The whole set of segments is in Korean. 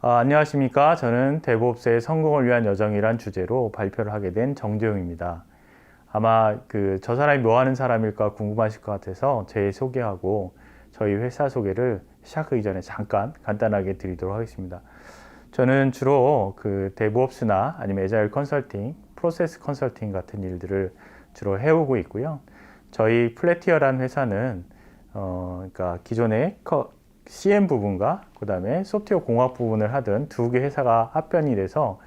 안녕하십니까. 저는 데브옵스의 성공을 위한 여정이란 주제로 발표를 하게 된 정재용입니다. 아마 저 사람이 뭐 하는 사람일까 궁금하실 것 같아서 제 소개하고 저희 회사 소개를 시작하기 전에 잠깐 간단하게 드리도록 하겠습니다. 저는 주로 데브옵스나 아니면 에자일 컨설팅, 프로세스 컨설팅 같은 일들을 주로 해오고 있고요. 저희 플래티어라는 회사는 그러니까 기존의 CM 부분과 그 다음에 소프트웨어 공학 부분을 하던 두 개 회사가 합병이 돼서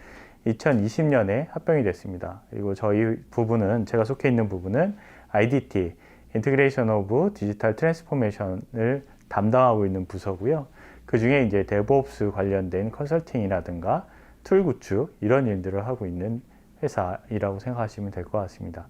2020년에 합병이 됐습니다. 그리고 저희 부분은, 제가 속해 있는 부분은 IDT, Integration of Digital Transformation을 담당하고 있는 부서고요. 그 중에 이제 DevOps 관련된 컨설팅이라든가 툴 구축, 이런 일들을 하고 있는 회사이라고 생각하시면 될 것 같습니다.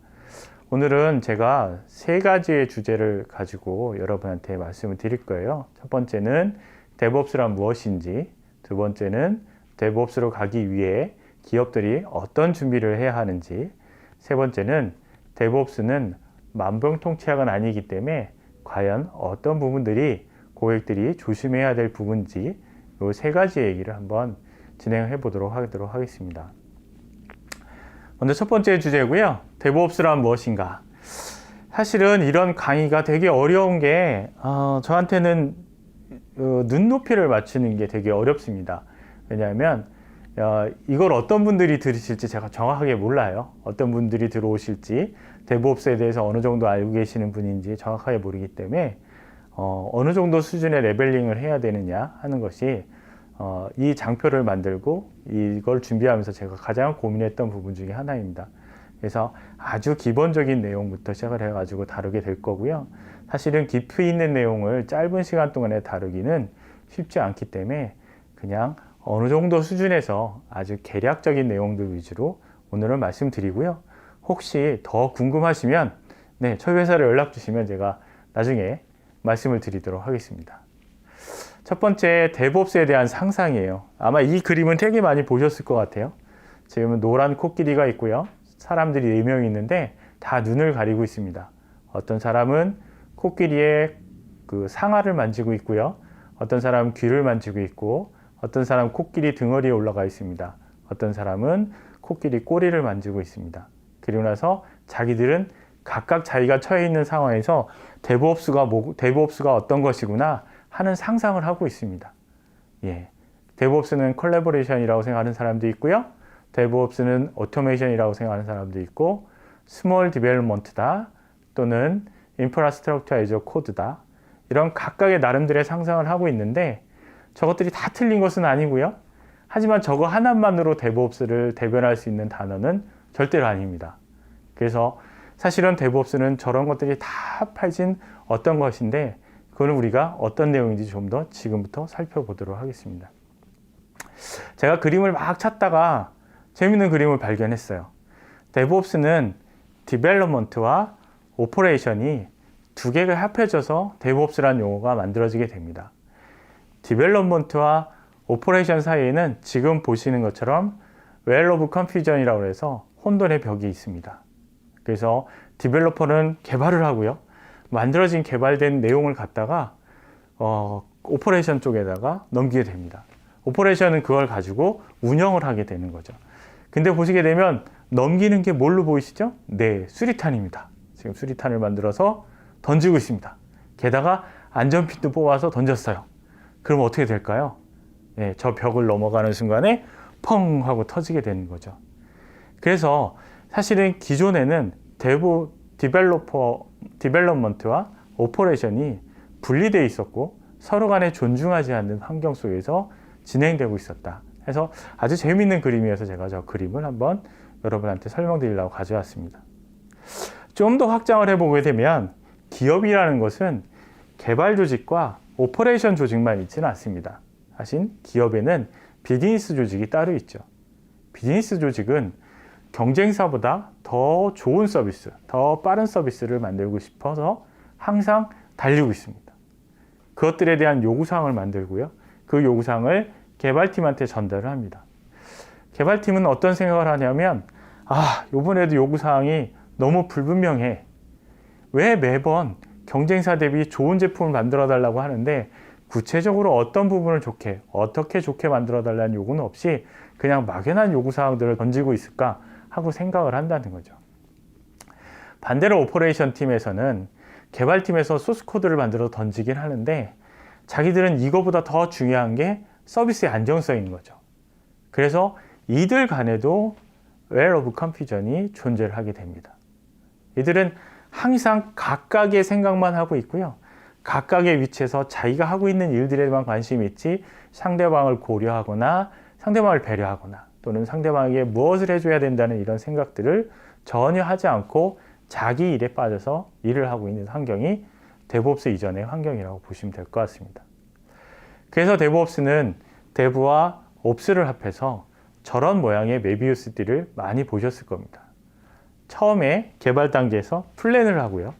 오늘은 제가 세 가지의 주제를 가지고 여러분한테 말씀을 드릴 거예요. 첫 번째는 DevOps란 무엇인지, 두 번째는 DevOps로 가기 위해 기업들이 어떤 준비를 해야 하는지, 세 번째는 DevOps는 만병통치약은 아니기 때문에 과연 어떤 부분들이 고객들이 조심해야 될 부분인지, 이 세 가지 얘기를 한번 진행해 보도록 하겠습니다. 먼저 첫 번째 주제고요. DevOps란 무엇인가? 사실은 이런 강의가 되게 어려운 게 저한테는 눈높이를 맞추는 게 되게 어렵습니다. 왜냐하면 이걸 어떤 분들이 들으실지 제가 정확하게 몰라요. 어떤 분들이 들어오실지, DevOps에 대해서 어느 정도 알고 계시는 분인지 정확하게 모르기 때문에 어느 정도 수준의 레벨링을 해야 되느냐 하는 것이 이 장표를 만들고 이걸 준비하면서 제가 가장 고민했던 부분 중에 하나입니다. 그래서 아주 기본적인 내용부터 시작을 해가지고 다루게 될 거고요. 사실은 깊이 있는 내용을 짧은 시간 동안에 다루기는 쉽지 않기 때문에 그냥 어느 정도 수준에서 아주 개략적인 내용들 위주로 오늘은 말씀드리고요. 혹시 더 궁금하시면 저희 회사로 연락 주시면 제가 나중에 말씀을 드리도록 하겠습니다. 첫 번째, DevOps에 대한 상상이에요. 아마 이 그림은 되게 많이 보셨을 것 같아요. 지금은 노란 코끼리가 있고요. 사람들이 4명 있는데 다 눈을 가리고 있습니다. 어떤 사람은 코끼리의 상아를 만지고 있고요. 어떤 사람은 귀를 만지고 있고, 어떤 사람은 코끼리 등허리에 올라가 있습니다. 어떤 사람은 코끼리 꼬리를 만지고 있습니다. 그리고 나서 자기들은 각각 자기가 처해 있는 상황에서 DevOps가 어떤 것이구나 하는 상상을 하고 있습니다. DevOps는 콜라보레이션이라고 생각하는 사람도 있고요. DevOps는 오토메이션이라고 생각하는 사람도 있고, 스몰 디벨롭먼트다, 또는 인프라스트럭처 애저 코드다, 이런 각각의 나름대로의 상상을 하고 있는데 저것들이 다 틀린 것은 아니고요. 하지만 저거 하나만으로 DevOps를 대변할 수 있는 단어는 절대로 아닙니다. 그래서 사실은 DevOps는 저런 것들이 다 파진 어떤 것인데, 그거는 우리가 어떤 내용인지 좀 더 지금부터 살펴보도록 하겠습니다. 제가 그림을 막 찾다가 재밌는 그림을 발견했어요. DevOps는 디벨롭먼트와 오퍼레이션이 두 개가 합해져서 DevOps라는 용어가 만들어지게 됩니다. 디벨롭먼트와 오퍼레이션 사이에는 지금 보시는 것처럼 웰 오브 컨퓨전이라고 해서 혼돈의 벽이 있습니다. 그래서 디벨로퍼는 개발을 하고요. 만들어진 개발된 내용을 갖다가 오퍼레이션 쪽에다가 넘기게 됩니다. 오퍼레이션은 그걸 가지고 운영을 하게 되는 거죠. 근데 보시게 되면 넘기는 게 뭘로 보이시죠? 수리탄입니다. 지금 수리탄을 만들어서 던지고 있습니다. 게다가 안전핀도 뽑아서 던졌어요. 그럼 어떻게 될까요? 저 벽을 넘어가는 순간에 펑 하고 터지게 되는 거죠. 그래서 사실은 기존에는 디벨롭먼트와 오퍼레이션이 분리되어 있었고 서로 간에 존중하지 않는 환경 속에서 진행되고 있었다. 그래서 아주 재미있는 그림이어서 제가 저 그림을 한번 여러분한테 설명드리려고 가져왔습니다. 좀 더 확장을 해보게 되면 기업이라는 것은 개발 조직과 오퍼레이션 조직만 있지는 않습니다. 사실 기업에는 비즈니스 조직이 따로 있죠. 비즈니스 조직은 경쟁사보다 더 좋은 서비스, 더 빠른 서비스를 만들고 싶어서 항상 달리고 있습니다. 그것들에 대한 요구사항을 만들고요. 그 요구사항을 개발팀한테 전달을 합니다. 개발팀은 어떤 생각을 하냐면, 이번에도 요구사항이 너무 불분명해. 왜 매번 경쟁사 대비 좋은 제품을 만들어 달라고 하는데 구체적으로 어떤 부분을 좋게, 어떻게 좋게 만들어 달라는 요구는 없이 그냥 막연한 요구사항들을 던지고 있을까 하고 생각을 한다는 거죠. 반대로 오퍼레이션 팀에서는 개발팀에서 소스 코드를 만들어 던지긴 하는데 자기들은 이거보다 더 중요한 게 서비스의 안정성인 거죠. 그래서 이들 간에도 웰 오브 컨퓨전이 존재를 하게 됩니다. 이들은 항상 각각의 생각만 하고 있고요. 각각의 위치에서 자기가 하고 있는 일들에만 관심이 있지 상대방을 고려하거나 상대방을 배려하거나 또는 상대방에게 무엇을 해줘야 된다는 이런 생각들을 전혀 하지 않고 자기 일에 빠져서 일을 하고 있는 환경이 데브옵스 이전의 환경이라고 보시면 될 것 같습니다. 그래서 데브옵스는 데브와 옵스를 합해서 저런 모양의 메비우스 띠를 많이 보셨을 겁니다. 처음에 개발 단계에서 플랜을 하고요.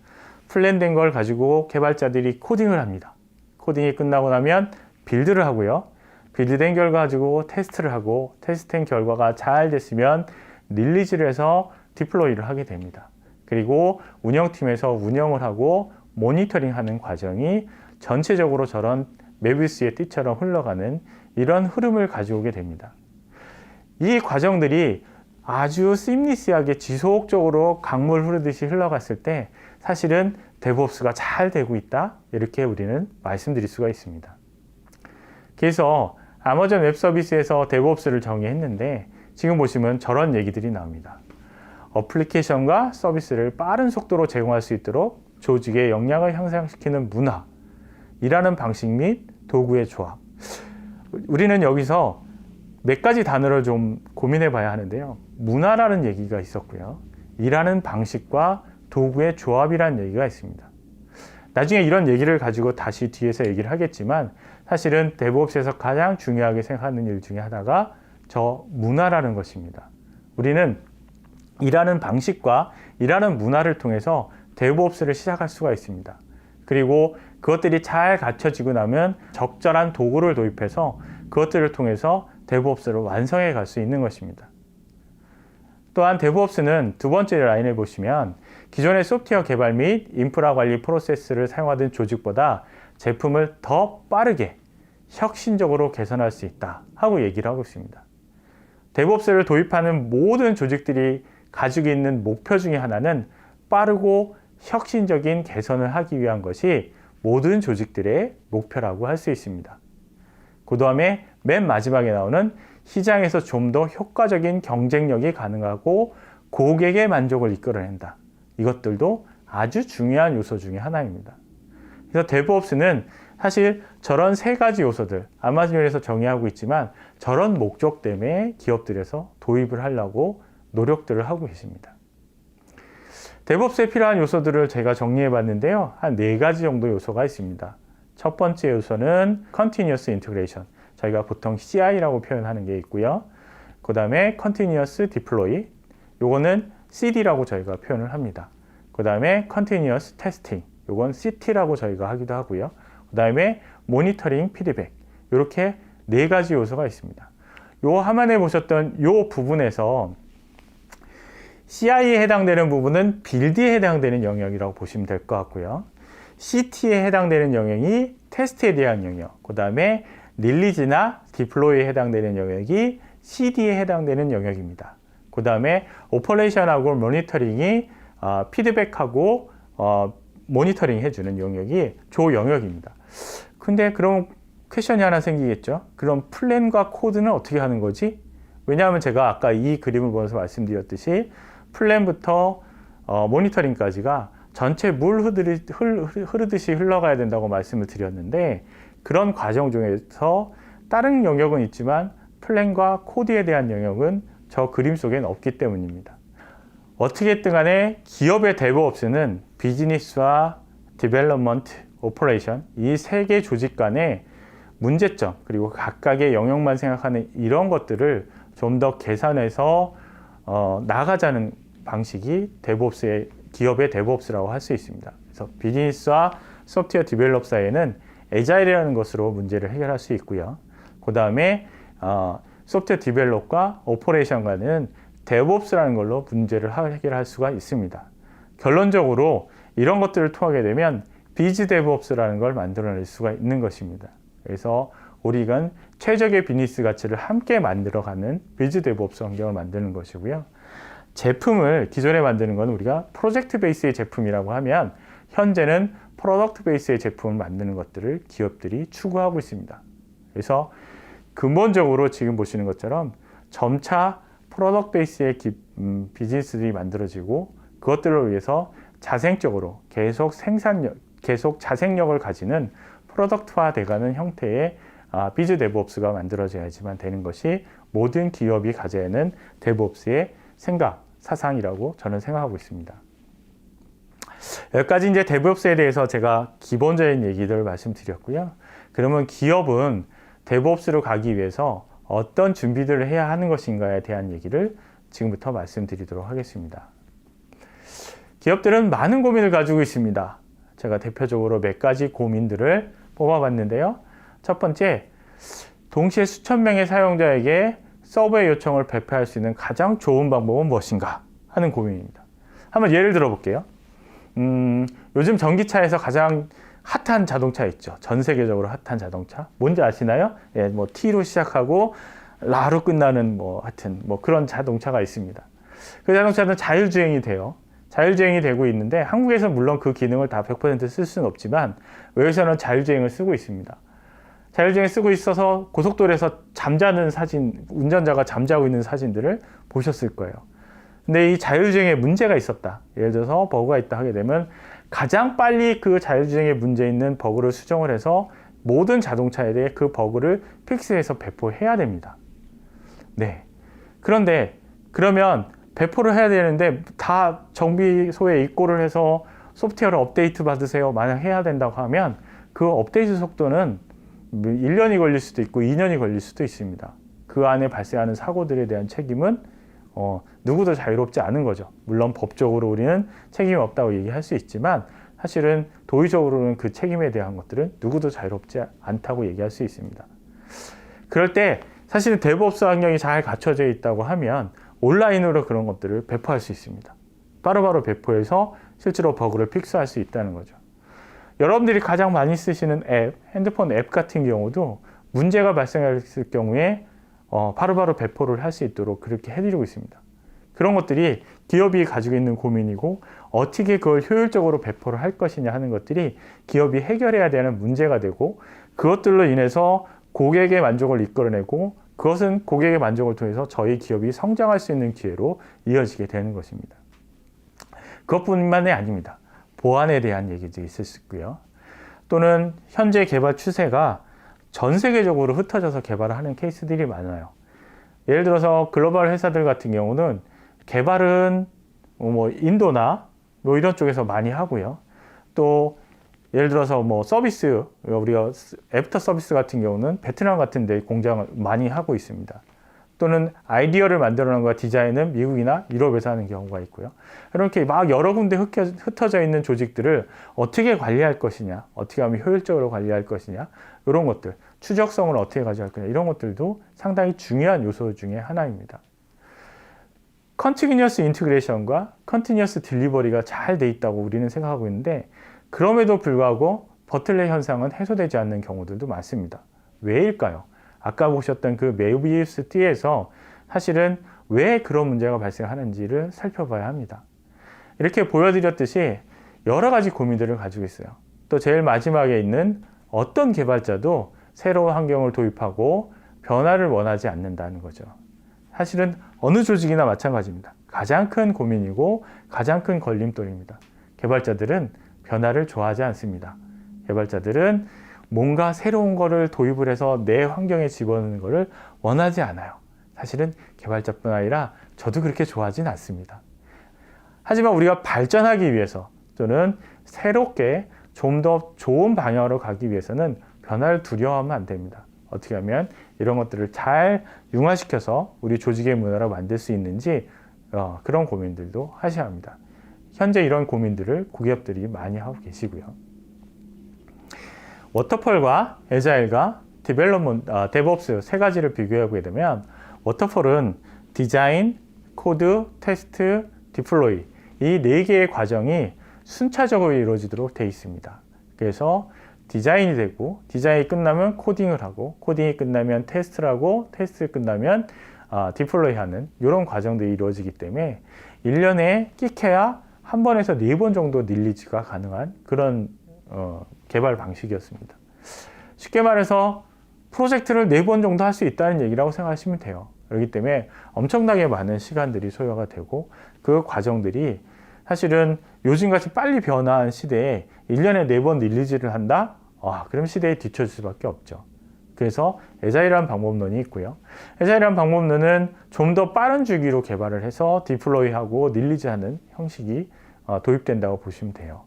플랜된 걸 가지고 개발자들이 코딩을 합니다. 코딩이 끝나고 나면 빌드를 하고요. 빌드된 결과 가지고 테스트를 하고 테스트된 결과가 잘 됐으면 릴리즈를 해서 디플로이를 하게 됩니다. 그리고 운영팀에서 운영을 하고 모니터링하는 과정이 전체적으로 저런 메비우스의 띠처럼 흘러가는 이런 흐름을 가져오게 됩니다. 이 과정들이 아주 시미리스하게 지속적으로 강물 흐르듯이 흘러갔을 때 사실은 데브옵스가 잘 되고 있다 이렇게 우리는 말씀드릴 수가 있습니다. 그래서 아마존 웹 서비스에서 데브옵스를 정의했는데 지금 보시면 저런 얘기들이 나옵니다. 어플리케이션과 서비스를 빠른 속도로 제공할 수 있도록 조직의 역량을 향상시키는 문화, 일하는 방식 및 도구의 조합. 우리는 여기서 몇 가지 단어를 좀 고민해 봐야 하는데요. 문화라는 얘기가 있었고요. 일하는 방식과 도구의 조합이라는 얘기가 있습니다. 나중에 이런 얘기를 가지고 다시 뒤에서 얘기를 하겠지만 사실은 데브옵스에서 가장 중요하게 생각하는 일 중에 하나가 저 문화라는 것입니다. 우리는 일하는 방식과 일하는 문화를 통해서 데브옵스를 시작할 수가 있습니다. 그리고 그것들이 잘 갖춰지고 나면 적절한 도구를 도입해서 그것들을 통해서 데브옵스를 완성해 갈 수 있는 것입니다. 또한 데브옵스는 두 번째 라인을 보시면 기존의 소프트웨어 개발 및 인프라 관리 프로세스를 사용하던 조직보다 제품을 더 빠르게 혁신적으로 개선할 수 있다 하고 얘기를 하고 있습니다. 데브옵스를 도입하는 모든 조직들이 가지고 있는 목표 중에 하나는 빠르고 혁신적인 개선을 하기 위한 것이 모든 조직들의 목표라고 할 수 있습니다. 그 다음에 맨 마지막에 나오는 시장에서 좀 더 효과적인 경쟁력이 가능하고 고객의 만족을 이끌어낸다. 이것들도 아주 중요한 요소 중에 하나입니다. 그래서 데브옵스는 사실 저런 세 가지 요소들, 아마존에서 정의하고 있지만 저런 목적 때문에 기업들에서 도입을 하려고 노력들을 하고 계십니다. 데브옵스에 필요한 요소들을 제가 정리해 봤는데요. 한 4가지 정도 요소가 있습니다. 첫 번째 요소는 Continuous Integration. 저희가 보통 CI라고 표현하는 게 있고요. 그 다음에 Continuous Deploy. 요거는 CD라고 저희가 표현을 합니다. 그 다음에 Continuous Testing. 요건 CT라고 저희가 하기도 하고요. 그 다음에 Monitoring Feedback. 이렇게 4가지 요소가 있습니다. 요 화면에 보셨던 요 부분에서 CI에 해당되는 부분은 빌드에 해당되는 영역이라고 보시면 될 것 같고요. CT에 해당되는 영역이 테스트에 대한 영역, 그 다음에 릴리즈나 디플로이에 해당되는 영역이 CD에 해당되는 영역입니다. 그 다음에 오퍼레이션하고 모니터링이 피드백하고 모니터링 해주는 영역이 조 영역입니다. 근데 그럼 퀘션이 하나 생기겠죠. 그럼 플랜과 코드는 어떻게 하는 거지? 왜냐하면 제가 아까 이 그림을 보면서 말씀드렸듯이 플랜부터 모니터링까지가 전체 물 흐르듯이 흘러가야 된다고 말씀을 드렸는데 그런 과정 중에서 다른 영역은 있지만 플랜과 코드에 대한 영역은 저 그림 속엔 없기 때문입니다. 어떻게든 간에 기업의 데브옵스는 비즈니스와 디벨롭먼트, 오퍼레이션 이 세 개 조직 간의 문제점 그리고 각각의 영역만 생각하는 이런 것들을 좀 더 계산해서 나가자는 방식이 데브옵스의 기업의 데브옵스라고 할 수 있습니다. 그래서 비즈니스와 소프트웨어 디벨롭 사이에는 에자일이라는 것으로 문제를 해결할 수 있고요. 그 다음에 소프트웨어 디벨롭과 오퍼레이션 간은 데브옵스라는 걸로 문제를 해결할 수가 있습니다. 결론적으로 이런 것들을 통하게 되면 비즈 데브옵스라는 걸 만들어낼 수가 있는 것입니다. 그래서 우리가 최적의 비즈니스 가치를 함께 만들어가는 비즈 데브옵스 환경을 만드는 것이고요. 제품을 기존에 만드는 건 우리가 프로젝트 베이스의 제품이라고 하면 현재는 프로덕트 베이스의 제품을 만드는 것들을 기업들이 추구하고 있습니다. 그래서 근본적으로 지금 보시는 것처럼 점차 프로덕트 베이스의 비즈니스들이 만들어지고 그것들을 위해서 자생적으로 계속 자생력을 가지는 프로덕트화 돼가는 형태의 비즈 데브옵스가 만들어져야지만 되는 것이 모든 기업이 가져야 하는 데브옵스의 생각, 사상이라고 저는 생각하고 있습니다. 여기까지 이제 데브옵스에 대해서 제가 기본적인 얘기들을 말씀드렸고요. 그러면 기업은 데브옵스로 가기 위해서 어떤 준비들을 해야 하는 것인가에 대한 얘기를 지금부터 말씀드리도록 하겠습니다. 기업들은 많은 고민을 가지고 있습니다. 제가 대표적으로 몇 가지 고민들을 뽑아봤는데요. 첫 번째, 동시에 수천 명의 사용자에게 서버의 요청을 배포할 수 있는 가장 좋은 방법은 무엇인가 하는 고민입니다. 한번 예를 들어 볼게요. 요즘 전기차에서 가장 핫한 자동차 있죠. 전 세계적으로 핫한 자동차. 뭔지 아시나요? 예, 뭐 T로 시작하고 라로 끝나는 하여튼 그런 자동차가 있습니다. 그 자동차는 자율주행이 돼요. 자율주행이 되고 있는데 한국에서는 물론 그 기능을 다 100% 쓸 수는 없지만 외국에서는 자율주행을 쓰고 있습니다. 자율주행 쓰고 있어서 고속도로에서 잠자는 사진, 운전자가 잠자고 있는 사진들을 보셨을 거예요. 근데 이 자율주행에 문제가 있었다. 예를 들어서 버그가 있다 하게 되면 가장 빨리 그 자율주행에 문제 있는 버그를 수정을 해서 모든 자동차에 대해 그 버그를 픽스해서 배포해야 됩니다. 네. 그런데 그러면 배포를 해야 되는데 다 정비소에 입고를 해서 소프트웨어를 업데이트 받으세요. 만약 해야 된다고 하면 그 업데이트 속도는 1년이 걸릴 수도 있고 2년이 걸릴 수도 있습니다. 그 안에 발생하는 사고들에 대한 책임은 누구도 자유롭지 않은 거죠. 물론 법적으로 우리는 책임이 없다고 얘기할 수 있지만 사실은 도의적으로는 그 책임에 대한 것들은 누구도 자유롭지 않다고 얘기할 수 있습니다. 그럴 때 사실은 데브옵스 환경이 잘 갖춰져 있다고 하면 온라인으로 그런 것들을 배포할 수 있습니다. 바로바로 배포해서 실제로 버그를 픽스할 수 있다는 거죠. 여러분들이 가장 많이 쓰시는 앱, 핸드폰 앱 같은 경우도 문제가 발생했을 경우에 바로바로 배포를 할 수 있도록 그렇게 해드리고 있습니다. 그런 것들이 기업이 가지고 있는 고민이고 어떻게 그걸 효율적으로 배포를 할 것이냐 하는 것들이 기업이 해결해야 되는 문제가 되고 그것들로 인해서 고객의 만족을 이끌어내고 그것은 고객의 만족을 통해서 저희 기업이 성장할 수 있는 기회로 이어지게 되는 것입니다. 그것뿐만이 아닙니다. 보안에 대한 얘기도 있을 수 있고요. 또는 현재 개발 추세가 전 세계적으로 흩어져서 개발을 하는 케이스들이 많아요. 예를 들어서 글로벌 회사들 같은 경우는 개발은 인도나 이런 쪽에서 많이 하고요. 또 예를 들어서 서비스, 우리가 애프터 서비스 같은 경우는 베트남 같은 데 공장을 많이 하고 있습니다. 또는 아이디어를 만들어낸 거와 디자인은 미국이나 유럽에서 하는 경우가 있고요. 이렇게 막 여러 군데 흩어져 있는 조직들을 어떻게 관리할 것이냐, 어떻게 하면 효율적으로 관리할 것이냐, 이런 것들, 추적성을 어떻게 가져갈 거냐, 이런 것들도 상당히 중요한 요소 중에 하나입니다. 컨티뉴어스 인티그레이션과 컨티뉴어스 딜리버리가 잘 돼 있다고 우리는 생각하고 있는데 그럼에도 불구하고 버틀렉 현상은 해소되지 않는 경우들도 많습니다. 왜일까요? 아까 보셨던 그 메비우스 띠에서 사실은 왜 그런 문제가 발생하는지를 살펴봐야 합니다. 이렇게 보여드렸듯이 여러 가지 고민들을 가지고 있어요. 또 제일 마지막에 있는 어떤 개발자도 새로운 환경을 도입하고 변화를 원하지 않는다는 거죠. 사실은 어느 조직이나 마찬가지입니다. 가장 큰 고민이고 가장 큰 걸림돌입니다. 개발자들은 변화를 좋아하지 않습니다. 개발자들은 뭔가 새로운 거를 도입을 해서 내 환경에 집어넣는 거를 원하지 않아요. 사실은 개발자뿐 아니라 저도 그렇게 좋아하진 않습니다. 하지만 우리가 발전하기 위해서 또는 새롭게 좀 더 좋은 방향으로 가기 위해서는 변화를 두려워하면 안 됩니다. 어떻게 하면 이런 것들을 잘 융화시켜서 우리 조직의 문화로 만들 수 있는지 그런 고민들도 하셔야 합니다. 현재 이런 고민들을 고기업들이 많이 하고 계시고요. 워터폴과 애자일과 데브옵스 세 가지를 비교하게 되면 워터폴은 디자인, 코드, 테스트, 디플로이 이 네 개의 과정이 순차적으로 이루어지도록 되어 있습니다. 그래서 디자인이 되고, 디자인이 끝나면 코딩을 하고, 코딩이 끝나면 테스트를 하고, 테스트 끝나면 디플로이 하는 이런 과정들이 이루어지기 때문에 1년에 끼케야 한 번에서 4번 정도 릴리즈가 가능한 그런 개발 방식이었습니다. 쉽게 말해서 프로젝트를 4번 정도 할 수 있다는 얘기라고 생각하시면 돼요. 그렇기 때문에 엄청나게 많은 시간들이 소요가 되고, 그 과정들이 사실은 요즘같이 빨리 변화한 시대에 1년에 4번 릴리즈를 한다? 그럼 시대에 뒤처질 수밖에 없죠. 그래서 애자일이라는 방법론이 있고요. 애자일이라는 방법론은 좀 더 빠른 주기로 개발을 해서 디플로이하고 릴리즈하는 형식이 도입된다고 보시면 돼요.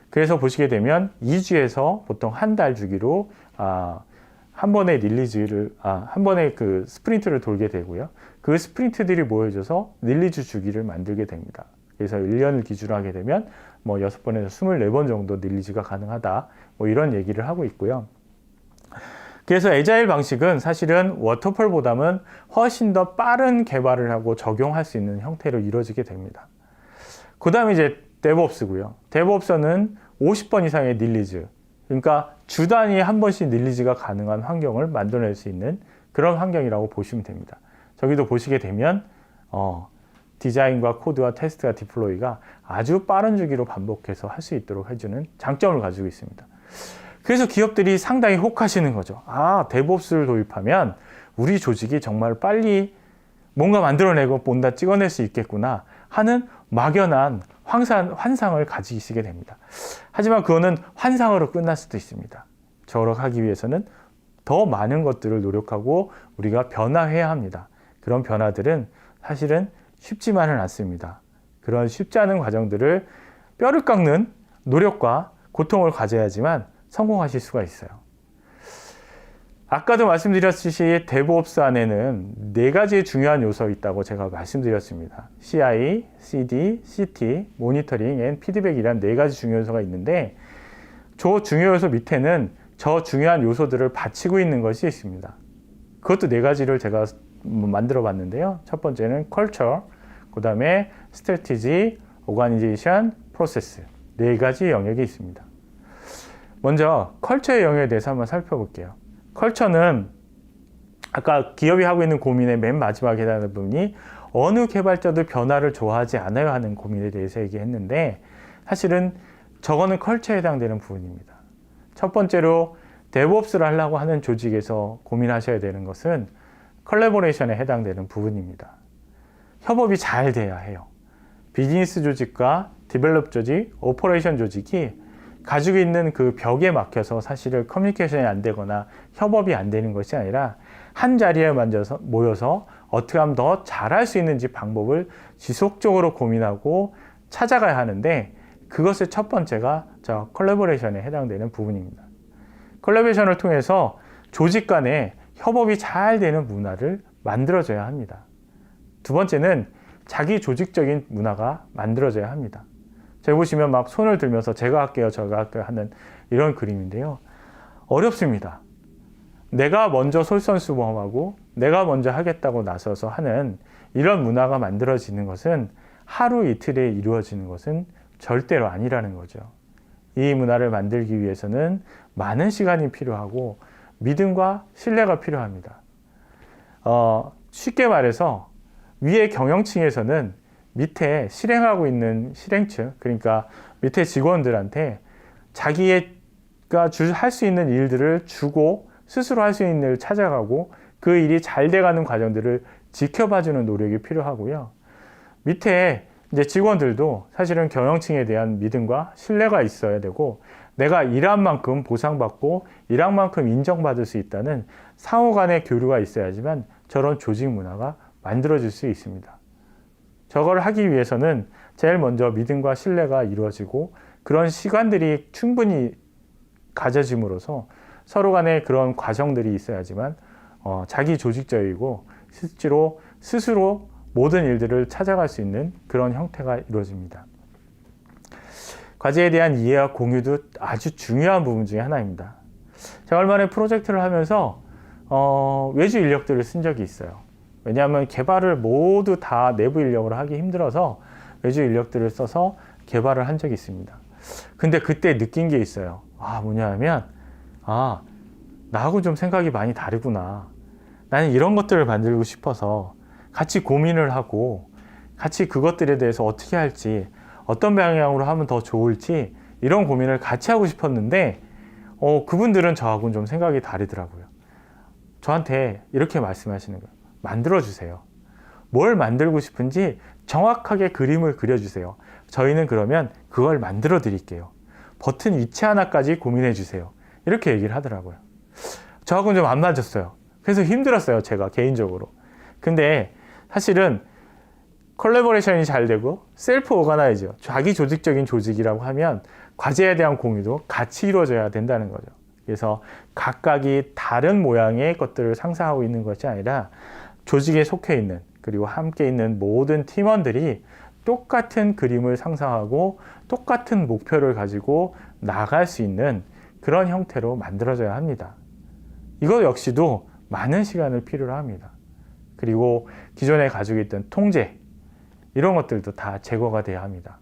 그래서 보시게 되면 2주에서 보통 한 달 주기로 한 번의 릴리즈를 한 번의 그 스프린트를 돌게 되고요. 그 스프린트들이 모여져서 릴리즈 주기를 만들게 됩니다. 그래서 1년을 기준으로 하게 되면 뭐 6번에서 24번 정도 릴리즈가 가능하다. 뭐 이런 얘기를 하고 있고요. 그래서 애자일 방식은 사실은 워터폴보다는 훨씬 더 빠른 개발을 하고 적용할 수 있는 형태로 이루어지게 됩니다. 그 다음에 이제 데브옵스고요. 데브옵스는 50번 이상의 릴리즈, 그러니까 주 단위에 한 번씩 릴리즈가 가능한 환경을 만들어낼 수 있는 그런 환경이라고 보시면 됩니다. 저기도 보시게 되면 디자인과 코드와 테스트와 디플로이가 아주 빠른 주기로 반복해서 할 수 있도록 해주는 장점을 가지고 있습니다. 그래서 기업들이 상당히 혹하시는 거죠. 데브옵스를 도입하면 우리 조직이 정말 빨리 뭔가 만들어내고 뭔가 찍어낼 수 있겠구나 하는 막연한 환상을 가지시게 됩니다. 하지만 그거는 환상으로 끝날 수도 있습니다. 저를 하기 위해서는 더 많은 것들을 노력하고 우리가 변화해야 합니다. 그런 변화들은 사실은 쉽지만은 않습니다. 그런 쉽지 않은 과정들을 뼈를 깎는 노력과 고통을 가져야지만 성공하실 수가 있어요. 아까도 말씀드렸듯이 데브옵스 안에는 4가지의 중요한 요소가 있다고 제가 말씀드렸습니다. CI, CD, CT, 모니터링 앤 피드백이란 4가지 중요 요소가 있는데, 저 중요 요소 밑에는 저 중요한 요소들을 바치고 있는 것이 있습니다. 그것도 4가지를 제가 만들어 봤는데요. 첫 번째는 컬처, 그 다음에 스트래티지, 오가니제이션, 프로세스, 4가지 영역이 있습니다. 먼저 컬처의 영역에 대해서 한번 살펴볼게요. 컬처는 아까 기업이 하고 있는 고민의 맨 마지막에 해당하는 부분이 어느 개발자도 변화를 좋아하지 않아요 하는 고민에 대해서 얘기했는데, 사실은 저거는 컬처에 해당되는 부분입니다. 첫 번째로 데브옵스를 하려고 하는 조직에서 고민하셔야 되는 것은 컬래버레이션에 해당되는 부분입니다. 협업이 잘 돼야 해요. 비즈니스 조직과 디벨롭 조직, 오퍼레이션 조직이 가지고 있는 그 벽에 막혀서 사실은 커뮤니케이션이 안 되거나 협업이 안 되는 것이 아니라 한 자리에 모여서 어떻게 하면 더 잘할 수 있는지 방법을 지속적으로 고민하고 찾아가야 하는데, 그것의 첫 번째가 저 컬래버레이션에 해당되는 부분입니다. 컬래버레이션을 통해서 조직 간에 협업이 잘 되는 문화를 만들어줘야 합니다. 두 번째는 자기 조직적인 문화가 만들어져야 합니다. 저기 보시면 막 손을 들면서 제가 할게요, 제가 할게요 하는 이런 그림인데요. 어렵습니다. 내가 먼저 솔선수범하고 내가 먼저 하겠다고 나서서 하는 이런 문화가 만들어지는 것은 하루 이틀에 이루어지는 것은 절대로 아니라는 거죠. 이 문화를 만들기 위해서는 많은 시간이 필요하고 믿음과 신뢰가 필요합니다. 쉽게 말해서 위에 경영층에서는 밑에 실행하고 있는 실행층, 그러니까 밑에 직원들한테 자기가 할 수 있는 일들을 주고 스스로 할 수 있는 일을 찾아가고 그 일이 잘 돼가는 과정들을 지켜봐주는 노력이 필요하고요. 밑에 이제 직원들도 사실은 경영층에 대한 믿음과 신뢰가 있어야 되고, 내가 일한 만큼 보상받고 일한 만큼 인정받을 수 있다는 상호 간의 교류가 있어야지만 저런 조직 문화가 만들어질 수 있습니다. 저걸 하기 위해서는 제일 먼저 믿음과 신뢰가 이루어지고 그런 시간들이 충분히 가져짐으로써 서로 간에 그런 과정들이 있어야지만 자기 조직적이고 실제로 스스로 모든 일들을 찾아갈 수 있는 그런 형태가 이루어집니다. 과제에 대한 이해와 공유도 아주 중요한 부분 중에 하나입니다. 제가 얼마 전에 프로젝트를 하면서 외주 인력들을 쓴 적이 있어요. 왜냐하면 개발을 모두 다 내부 인력으로 하기 힘들어서 외주 인력들을 써서 개발을 한 적이 있습니다. 근데 그때 느낀 게 있어요. 뭐냐면, 나하고 좀 생각이 많이 다르구나. 나는 이런 것들을 만들고 싶어서 같이 고민을 하고 같이 그것들에 대해서 어떻게 할지, 어떤 방향으로 하면 더 좋을지 이런 고민을 같이 하고 싶었는데 그분들은 저하고는 좀 생각이 다르더라고요. 저한테 이렇게 말씀하시는 거예요. 만들어주세요. 뭘 만들고 싶은지 정확하게 그림을 그려주세요. 저희는 그러면 그걸 만들어 드릴게요. 버튼 위치 하나까지 고민해 주세요. 이렇게 얘기를 하더라고요. 저하고는 좀 안 맞았어요. 그래서 힘들었어요, 제가 개인적으로. 근데 사실은 컬래버레이션이 잘 되고 셀프 오가나이즈, 자기 조직적인 조직이라고 하면 과제에 대한 공유도 같이 이루어져야 된다는 거죠. 그래서 각각이 다른 모양의 것들을 상상하고 있는 것이 아니라 조직에 속해 있는, 그리고 함께 있는 모든 팀원들이 똑같은 그림을 상상하고 똑같은 목표를 가지고 나갈 수 있는 그런 형태로 만들어져야 합니다. 이것 역시도 많은 시간을 필요로 합니다. 그리고 기존에 가지고 있던 통제, 이런 것들도 다 제거가 돼야 합니다.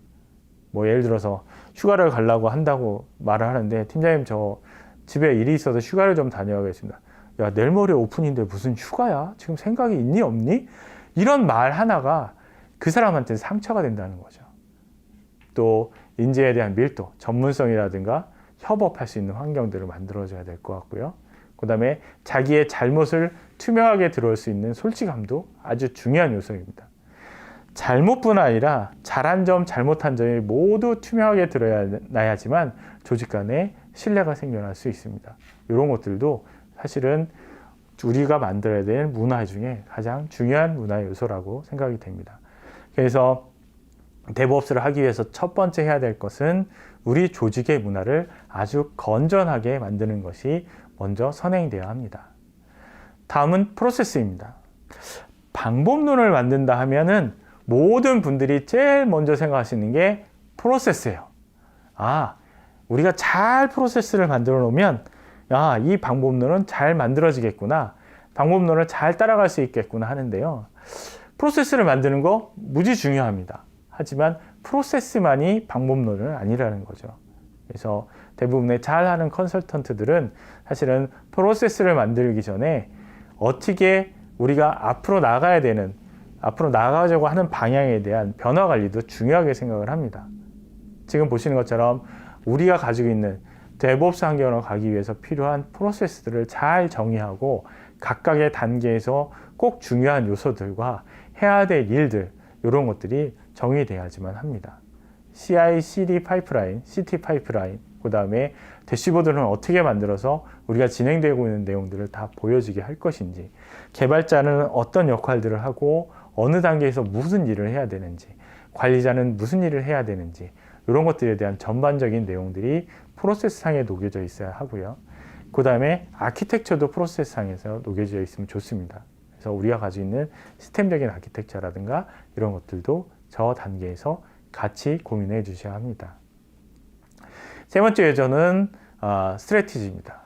예를 들어서 휴가를 가려고 한다고 말을 하는데, 팀장님 저 집에 일이 있어서 휴가를 좀 다녀오겠습니다. 야, 내일 모레 오픈인데 무슨 휴가야? 지금 생각이 있니 없니? 이런 말 하나가 그 사람한테 상처가 된다는 거죠. 또 인재에 대한 밀도, 전문성이라든가 협업할 수 있는 환경들을 만들어줘야 될 것 같고요. 그 다음에 자기의 잘못을 투명하게 들어올 수 있는 솔직함도 아주 중요한 요소입니다. 잘못뿐 아니라 잘한 점, 잘못한 점이 모두 투명하게 드러나야지만 조직 간에 신뢰가 생겨날 수 있습니다. 이런 것들도 사실은 우리가 만들어야 될 문화 중에 가장 중요한 문화 요소라고 생각이 됩니다. 그래서 데브옵스를 하기 위해서 첫 번째 해야 될 것은 우리 조직의 문화를 아주 건전하게 만드는 것이 먼저 선행되어야 합니다. 다음은 프로세스입니다. 방법론을 만든다 하면은 모든 분들이 제일 먼저 생각하시는 게 프로세스예요. 우리가 잘 프로세스를 만들어 놓으면 이 방법론은 잘 만들어지겠구나, 방법론을 잘 따라갈 수 있겠구나 하는데요. 프로세스를 만드는 거 무지 중요합니다. 하지만 프로세스만이 방법론은 아니라는 거죠. 그래서 대부분의 잘하는 컨설턴트들은 사실은 프로세스를 만들기 전에 어떻게 우리가 앞으로 나가야 되는, 앞으로 나가자고 하는 방향에 대한 변화 관리도 중요하게 생각을 합니다. 지금 보시는 것처럼 우리가 가지고 있는 데브옵스 환경으로 가기 위해서 필요한 프로세스들을 잘 정의하고 각각의 단계에서 꼭 중요한 요소들과 해야 될 일들, 이런 것들이 정의돼야지만 합니다. CI/CD 파이프라인, CT 파이프라인, 그 다음에 대시보드는 어떻게 만들어서 우리가 진행되고 있는 내용들을 다 보여지게 할 것인지, 개발자는 어떤 역할들을 하고 어느 단계에서 무슨 일을 해야 되는지, 관리자는 무슨 일을 해야 되는지, 이런 것들에 대한 전반적인 내용들이 프로세스상에 녹여져 있어야 하고요. 그 다음에 아키텍처도 프로세스상에서 녹여져 있으면 좋습니다. 그래서 우리가 가지고 있는 시스템적인 아키텍처라든가 이런 것들도 저 단계에서 같이 고민해 주셔야 합니다. 세 번째 요소는 스트래티지입니다.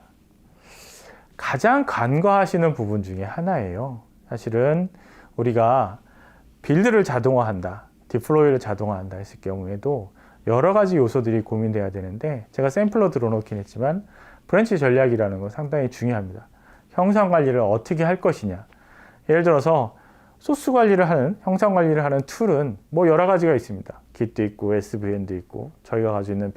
가장 간과하시는 부분 중에 하나예요. 사실은 우리가 빌드를 자동화한다, 디플로이를 자동화한다 했을 경우에도 여러 가지 요소들이 고민돼야 되는데, 제가 샘플로 들어놓긴 했지만 브랜치 전략이라는 건 상당히 중요합니다. 형상 관리를 어떻게 할 것이냐. 예를 들어서 소스 관리를 하는, 형상 관리를 하는 툴은 여러 가지가 있습니다. Git도 있고 SVN도 있고, 저희가 가지고 있는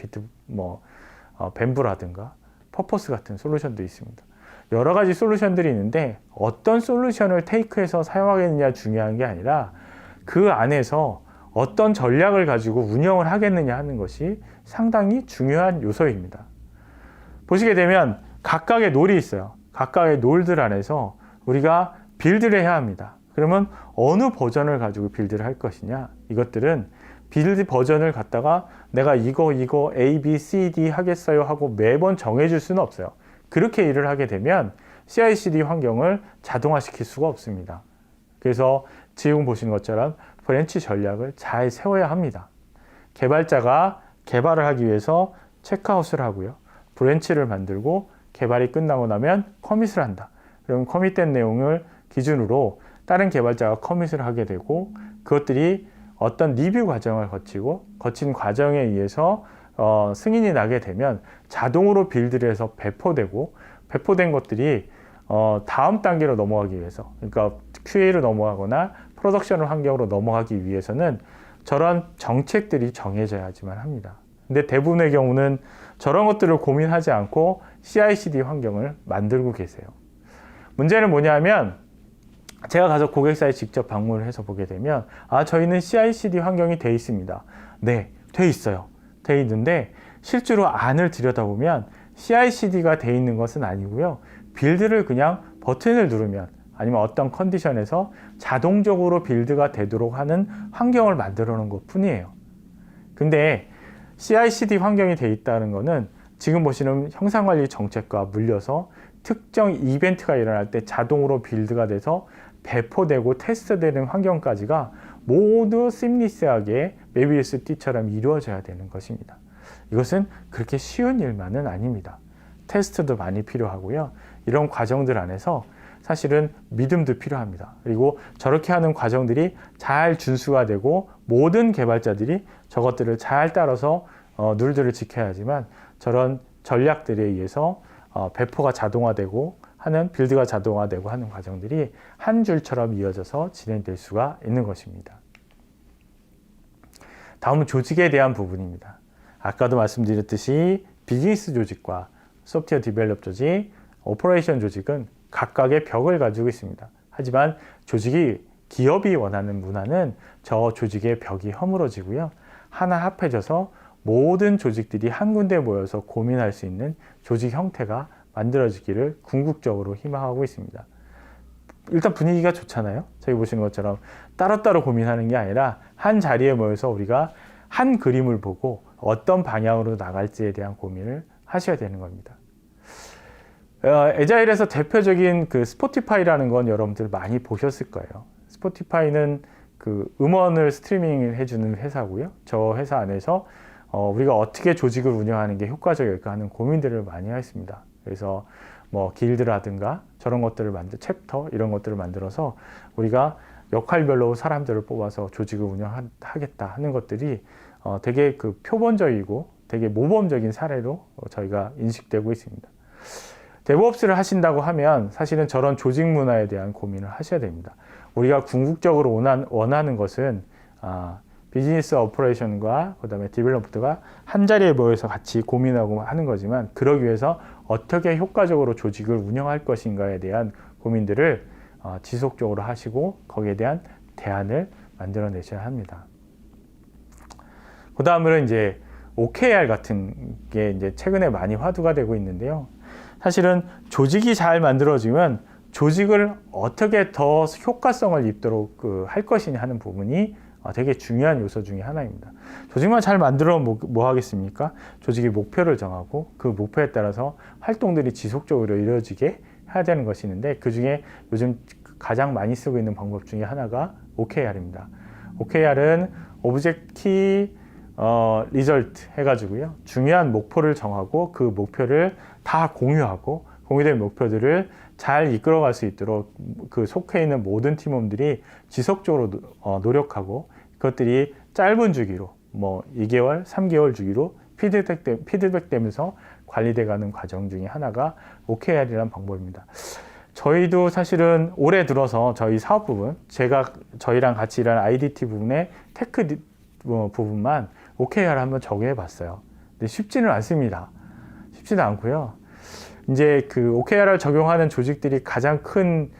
뱀브라든가 퍼포스 같은 솔루션도 있습니다. 여러 가지 솔루션들이 있는데 어떤 솔루션을 테이크해서 사용하겠느냐 중요한 게 아니라 그 안에서 어떤 전략을 가지고 운영을 하겠느냐 하는 것이 상당히 중요한 요소입니다. 보시게 되면 각각의 롤이 있어요. 각각의 롤들 안에서 우리가 빌드를 해야 합니다. 그러면 어느 버전을 가지고 빌드를 할 것이냐, 이것들은 빌드 버전을 갖다가 내가 이거 A, B, C, D 하겠어요 하고 매번 정해줄 수는 없어요. 그렇게 일을 하게 되면 CI/CD 환경을 자동화시킬 수가 없습니다. 그래서 지금 보시는 것처럼 브랜치 전략을 잘 세워야 합니다. 개발자가 개발을 하기 위해서 체크아웃을 하고요. 브랜치를 만들고 개발이 끝나고 나면 커밋을 한다. 그럼 커밋된 내용을 기준으로 다른 개발자가 커밋을 하게 되고, 그것들이 어떤 리뷰 과정을 거친 과정에 의해서 승인이 나게 되면 자동으로 빌드를 해서 배포된 것들이 다음 단계로 넘어가기 위해서, 그러니까 QA로 넘어가거나 프로덕션 환경으로 넘어가기 위해서는 저런 정책들이 정해져야지만 합니다. 근데 대부분의 경우는 저런 것들을 고민하지 않고 CI/CD 환경을 만들고 계세요. 문제는 뭐냐면 제가 가서 고객사에 직접 방문을 해서 보게 되면 저희는 CI/CD 환경이 돼 있습니다. 네, 돼 있어요. 돼 있는데 실제로 안을 들여다보면 CI/CD가 돼 있는 것은 아니고요. 빌드를 그냥 버튼을 누르면 아니면 어떤 컨디션에서 자동적으로 빌드가 되도록 하는 환경을 만들어 놓은 것 뿐이에요. 근데 CI/CD 환경이 돼 있다는 거는 지금 보시는 형상관리 정책과 물려서 특정 이벤트가 일어날 때 자동으로 빌드가 돼서 배포되고 테스트되는 환경까지가 모두 시미리스하게 메비우스 띠처럼 이루어져야 되는 것입니다. 이것은 그렇게 쉬운 일만은 아닙니다. 테스트도 많이 필요하고요. 이런 과정들 안에서 사실은 믿음도 필요합니다. 그리고 저렇게 하는 과정들이 잘 준수가 되고 모든 개발자들이 저것들을 잘 따라서 룰들을 지켜야지만 저런 전략들에 의해서 배포가 자동화되고 하는 빌드가 자동화되고 하는 과정들이 한 줄처럼 이어져서 진행될 수가 있는 것입니다. 다음은 조직에 대한 부분입니다. 아까도 말씀드렸듯이 비즈니스 조직과 소프트웨어 디벨롭 조직, 오퍼레이션 조직은 각각의 벽을 가지고 있습니다. 하지만 기업이 원하는 문화는 저 조직의 벽이 허물어지고요. 하나 합해져서 모든 조직들이 한 군데 모여서 고민할 수 있는 조직 형태가 만들어지기를 궁극적으로 희망하고 있습니다. 일단 분위기가 좋잖아요. 저희 보시는 것처럼 따로따로 고민하는 게 아니라 한 자리에 모여서 우리가 한 그림을 보고 어떤 방향으로 나갈지에 대한 고민을 하셔야 되는 겁니다. 에자일에서 대표적인 그 스포티파이라는 건 여러분들 많이 보셨을 거예요. 스포티파이는 그 음원을 스트리밍 해주는 회사고요. 저 회사 안에서 우리가 어떻게 조직을 운영하는 게 효과적일까 하는 고민들을 많이 했습니다. 그래서 뭐 길드라든가 저런 것들을 챕터 이런 것들을 만들어서 우리가 역할별로 사람들을 뽑아서 조직을 운영하겠다 하는 것들이 되게 그 표본적이고 되게 모범적인 사례로 저희가 인식되고 있습니다. 데브옵스를 하신다고 하면 사실은 저런 조직 문화에 대한 고민을 하셔야 됩니다. 우리가 궁극적으로 원하는 것은 비즈니스 오퍼레이션과 그다음에 디벨롭먼트가 한 자리에 모여서 같이 고민하고 하는 거지만 그러기 위해서 어떻게 효과적으로 조직을 운영할 것인가에 대한 고민들을 지속적으로 하시고 거기에 대한 대안을 만들어내셔야 합니다. 그 다음으로 이제 OKR 같은 게 이제 최근에 많이 화두가 되고 있는데요. 사실은 조직이 잘 만들어지면 조직을 어떻게 더 효과성을 입도록 할 것이냐 하는 부분이 되게 중요한 요소 중에 하나입니다. 조직만 잘 만들어 뭐 하겠습니까? 조직이 목표를 정하고 그 목표에 따라서 활동들이 지속적으로 이루어지게 해야 되는 것이 있는데 그 중에 요즘 가장 많이 쓰고 있는 방법 중에 하나가 OKR입니다. OKR은 Object Key Result 해가지고요. 중요한 목표를 정하고 그 목표를 다 공유하고 공유된 목표들을 잘 이끌어갈 수 있도록 그 속해 있는 모든 팀원들이 지속적으로 노력하고 그것들이 짧은 주기로 뭐 2개월, 3개월 주기로 피드백 되면서 관리돼 가는 과정 중에 하나가 OKR이라는 방법입니다. 저희도 사실은 올해 들어서 저희 사업 부분, 저희랑 같이 일하는 IDT 부분의 테크 부분만 OKR 한번 적용해 봤어요. 근데 쉽지는 않습니다. 쉽지는 않고요. 이제 그 OKR을 적용하는 조직들이 가장 큰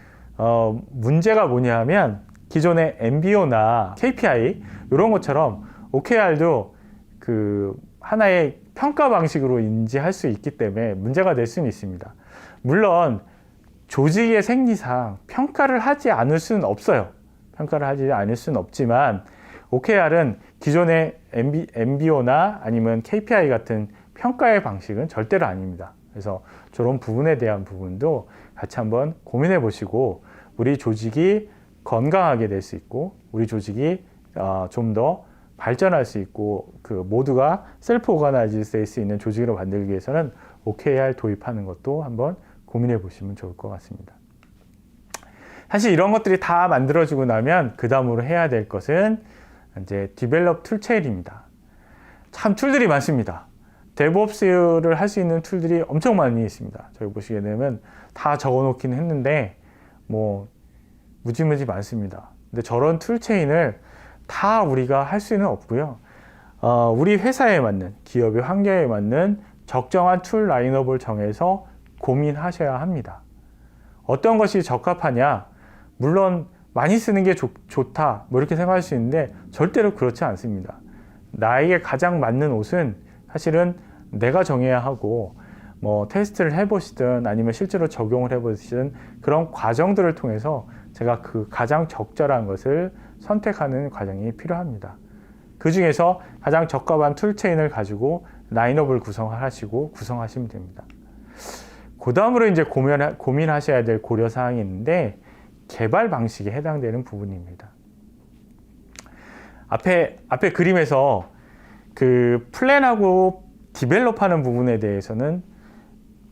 문제가 뭐냐 하면 기존의 MBO나 KPI 이런 것처럼 OKR도 그 하나의 평가 방식으로 인지할 수 있기 때문에 문제가 될 수는 있습니다. 물론 조직의 생리상 평가를 하지 않을 수는 없어요. 평가를 하지 않을 수는 없지만 OKR은 기존의 MBO나 아니면 KPI 같은 평가의 방식은 절대로 아닙니다. 그래서 저런 부분에 대한 부분도 같이 한번 고민해 보시고 우리 조직이 건강하게 될 수 있고 우리 조직이 좀 더 발전할 수 있고 그 모두가 셀프 오가나이즈 될 수 있는 조직으로 만들기 위해서는 OKR 도입하는 것도 한번 고민해 보시면 좋을 것 같습니다. 사실 이런 것들이 다 만들어지고 나면 그 다음으로 해야 될 것은 이제 디벨롭 툴체인입니다. 참 툴들이 많습니다. 데브옵스를 할 수 있는 툴들이 엄청 많이 있습니다. 저희 보시게 되면 다 적어놓긴 했는데 뭐 무지무지 많습니다. 근데 저런 툴 체인을 다 우리가 할 수는 없고요. 우리 회사에 맞는, 기업의 환경에 맞는 적정한 툴 라인업을 정해서 고민하셔야 합니다. 어떤 것이 적합하냐? 물론 많이 쓰는 게 좋다 뭐 이렇게 생각할 수 있는데 절대로 그렇지 않습니다. 나에게 가장 맞는 옷은 사실은 내가 정해야 하고, 뭐 테스트를 해보시든 아니면 실제로 적용을 해보시든 그런 과정들을 통해서 제가 그 가장 적절한 것을 선택하는 과정이 필요합니다. 그 중에서 가장 적합한 툴체인을 가지고 라인업을 구성하시면 됩니다. 그 다음으로 이제 고민하셔야 될 고려사항이 있는데, 개발 방식에 해당되는 부분입니다. 앞에 그림에서 그 플랜하고 디벨롭하는 부분에 대해서는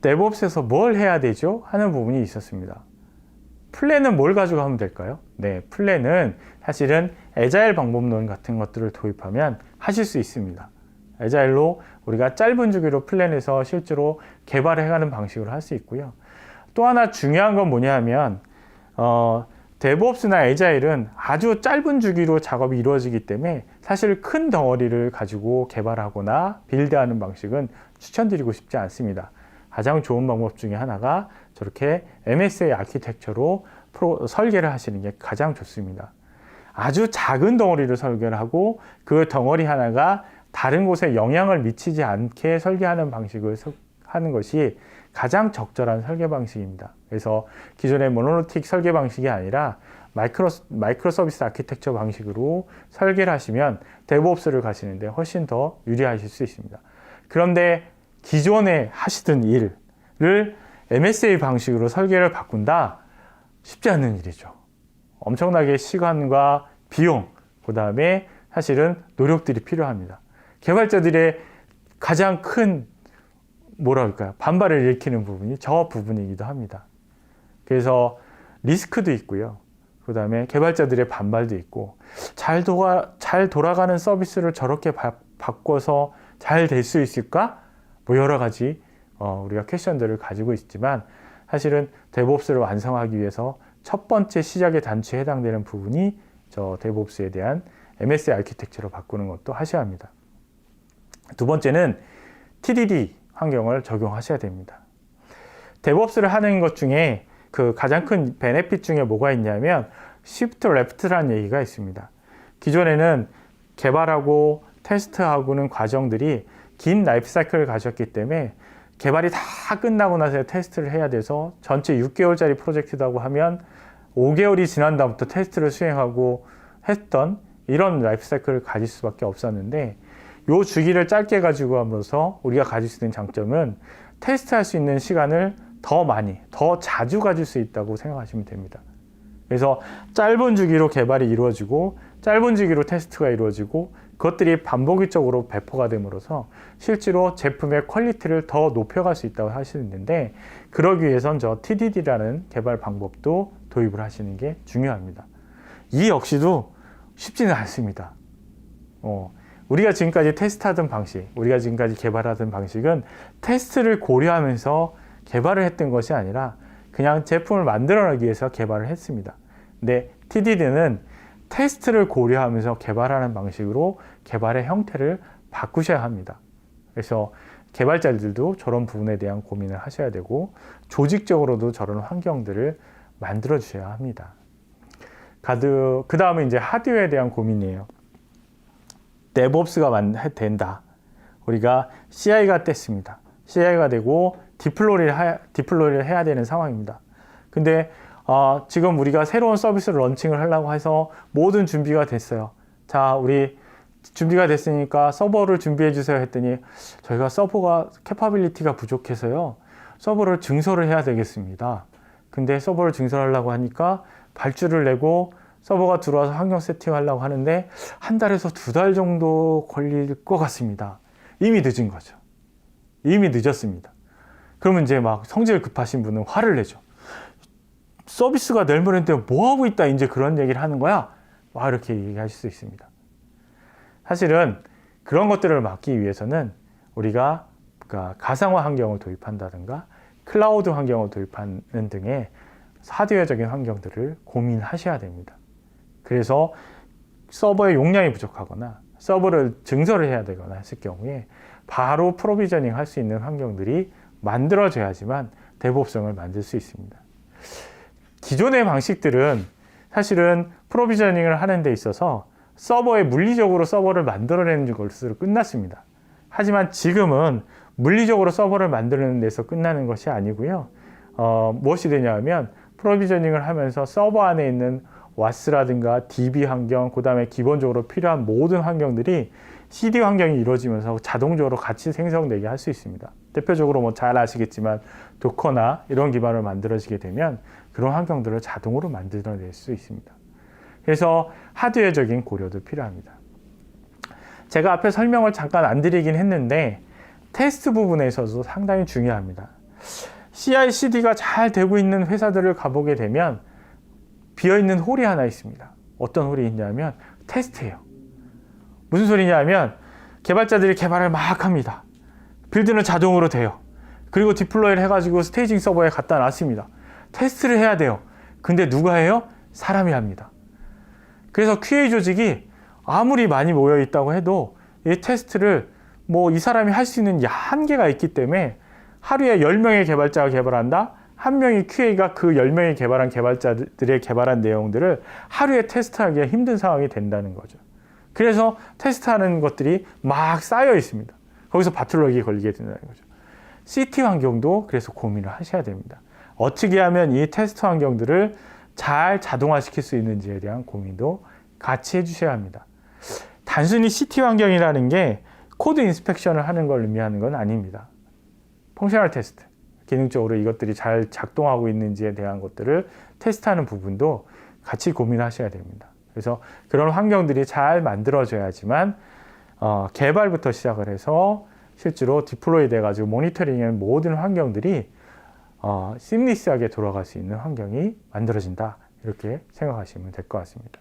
데브옵스에서 뭘 해야 되죠? 하는 부분이 있었습니다. 플랜은 뭘 가지고 하면 될까요? 네, 플랜은 사실은 애자일 방법론 같은 것들을 도입하면 하실 수 있습니다. 애자일로 우리가 짧은 주기로 플랜해서 실제로 개발해가는 방식으로 할 수 있고요. 또 하나 중요한 건 뭐냐 하면 데브옵스나 애자일은 아주 짧은 주기로 작업이 이루어지기 때문에 사실 큰 덩어리를 가지고 개발하거나 빌드하는 방식은 추천드리고 싶지 않습니다. 가장 좋은 방법 중에 하나가 저렇게 MSA 아키텍처로 설계를 하시는 게 가장 좋습니다. 아주 작은 덩어리를 설계를 하고 그 덩어리 하나가 다른 곳에 영향을 미치지 않게 설계하는 방식을 하는 것이 가장 적절한 설계 방식입니다. 그래서 기존의 모노리틱 설계 방식이 아니라 마이크로 서비스 아키텍처 방식으로 설계를 하시면 데브옵스를 가시는데 훨씬 더 유리하실 수 있습니다. 그런데 기존에 하시던 일을 MSA 방식으로 설계를 바꾼다? 쉽지 않은 일이죠. 엄청나게 시간과 비용, 그 다음에 사실은 노력들이 필요합니다. 개발자들의 가장 큰 반발을 일으키는 부분이 저 부분이기도 합니다. 그래서 리스크도 있고요. 그 다음에 개발자들의 반발도 있고, 잘 돌아가는 서비스를 저렇게 바꿔서 잘 될 수 있을까? 뭐 여러 가지 우리가 퀘션들을 가지고 있지만, 사실은 데브옵스를 완성하기 위해서 첫 번째 시작의 단추에 해당되는 부분이 저 데브옵스에 대한 MSA 아키텍처로 바꾸는 것도 하셔야 합니다. 두 번째는 TDD 환경을 적용하셔야 됩니다. 데브옵스를 하는 것 중에 그 가장 큰 베네핏 중에 뭐가 있냐면 Shift Left라는 얘기가 있습니다. 기존에는 개발하고 테스트하고는 과정들이 긴 라이프 사이클을 가졌기 때문에 개발이 다 끝나고 나서 테스트를 해야 돼서 전체 6개월짜리 프로젝트라고 하면 5개월이 지난 다음부터 테스트를 수행하고 했던 이런 라이프 사이클을 가질 수밖에 없었는데, 요 주기를 짧게 가지고 함으로써 우리가 가질 수 있는 장점은 테스트할 수 있는 시간을 더 자주 가질 수 있다고 생각하시면 됩니다. 그래서 짧은 주기로 개발이 이루어지고 짧은 주기로 테스트가 이루어지고 그것들이 반복적으로 배포가 됨으로써 실제로 제품의 퀄리티를 더 높여갈 수 있다고 하시는데, 그러기 위해선 저 TDD라는 개발 방법도 도입을 하시는 게 중요합니다. 이 역시도 쉽지는 않습니다. 우리가 지금까지 테스트하던 방식, 우리가 지금까지 개발하던 방식은 테스트를 고려하면서 개발을 했던 것이 아니라 그냥 제품을 만들어내기 위해서 개발을 했습니다. 근데 TDD는 테스트를 고려하면서 개발하는 방식으로 개발의 형태를 바꾸셔야 합니다. 그래서 개발자들도 저런 부분에 대한 고민을 하셔야 되고, 조직적으로도 저런 환경들을 만들어 주셔야 합니다. 그 다음에 이제 하드웨어에 대한 고민이에요. 데브옵스가 된다. 우리가 CI가 됐습니다. CI가 되고 디플로이를 해야 되는 상황입니다. 근데 지금 우리가 새로운 서비스를 런칭을 하려고 해서 모든 준비가 됐어요. 자, 우리 준비가 됐으니까 서버를 준비해 주세요 했더니 저희가 서버가 캐파빌리티가 부족해서요. 서버를 증설을 해야 되겠습니다. 근데 서버를 증설하려고 하니까 발주를 내고 서버가 들어와서 환경 세팅하려고 하는데 한 달에서 2달 정도 걸릴 것 같습니다. 이미 늦은 거죠. 이미 늦었습니다. 그러면 이제 막 성질 급하신 분은 화를 내죠. 서비스가 내일 모레인데 뭐 하고 있다 이제 그런 얘기를 하는 거야? 막 이렇게 얘기하실 수 있습니다. 사실은 그런 것들을 막기 위해서는 우리가 그러니까 가상화 환경을 도입한다든가 클라우드 환경을 도입하는 등의 하드웨어적인 환경들을 고민하셔야 됩니다. 그래서 서버의 용량이 부족하거나 서버를 증설을 해야 되거나 했을 경우에 바로 프로비저닝 할 수 있는 환경들이 만들어져야지만 데브옵성을 만들 수 있습니다. 기존의 방식들은 사실은 프로비저닝을 하는 데 있어서 서버에 물리적으로 서버를 만들어내는 것으로 끝났습니다. 하지만 지금은 물리적으로 서버를 만드는 데서 끝나는 것이 아니고요. 무엇이 되냐면 프로비저닝을 하면서 서버 안에 있는 WAS라든가 DB 환경, 그 다음에 기본적으로 필요한 모든 환경들이 CD 환경이 이루어지면서 자동적으로 같이 생성되게 할 수 있습니다. 대표적으로 뭐 잘 아시겠지만 도커나 이런 기반을 만들어지게 되면 그런 환경들을 자동으로 만들어낼 수 있습니다. 그래서 하드웨어적인 고려도 필요합니다. 제가 앞에 설명을 잠깐 안 드리긴 했는데 테스트 부분에서도 상당히 중요합니다. CI/CD가 잘 되고 있는 회사들을 가보게 되면 비어있는 홀이 하나 있습니다. 어떤 홀이 있냐면 테스트예요. 무슨 소리냐면 개발자들이 개발을 막 합니다. 빌드는 자동으로 돼요. 그리고 디플로이를 해가지고 스테이징 서버에 갖다 놨습니다. 테스트를 해야 돼요. 근데 누가 해요? 사람이 합니다. 그래서 QA 조직이 아무리 많이 모여 있다고 해도 이 테스트를 뭐 이 사람이 할 수 있는 한계가 있기 때문에 하루에 10명의 개발자가 개발한다? 한 명이 QA가 그 10명이 개발한 개발자들의 개발한 내용들을 하루에 테스트하기가 힘든 상황이 된다는 거죠. 그래서 테스트하는 것들이 막 쌓여 있습니다. 거기서 바틀럭이 걸리게 된다는 거죠. CT 환경도 그래서 고민을 하셔야 됩니다. 어떻게 하면 이 테스트 환경들을 잘 자동화시킬 수 있는지에 대한 고민도 같이 해주셔야 합니다. 단순히 CT 환경이라는 게 코드 인스펙션을 하는 걸 의미하는 건 아닙니다. 펑셔널 테스트, 기능적으로 이것들이 잘 작동하고 있는지에 대한 것들을 테스트하는 부분도 같이 고민하셔야 됩니다. 그래서 그런 환경들이 잘 만들어져야지만 개발부터 시작을 해서 실제로 디플로이 돼가지고 모니터링하는 모든 환경들이 시미리스하게 돌아갈 수 있는 환경이 만들어진다. 이렇게 생각하시면 될 것 같습니다.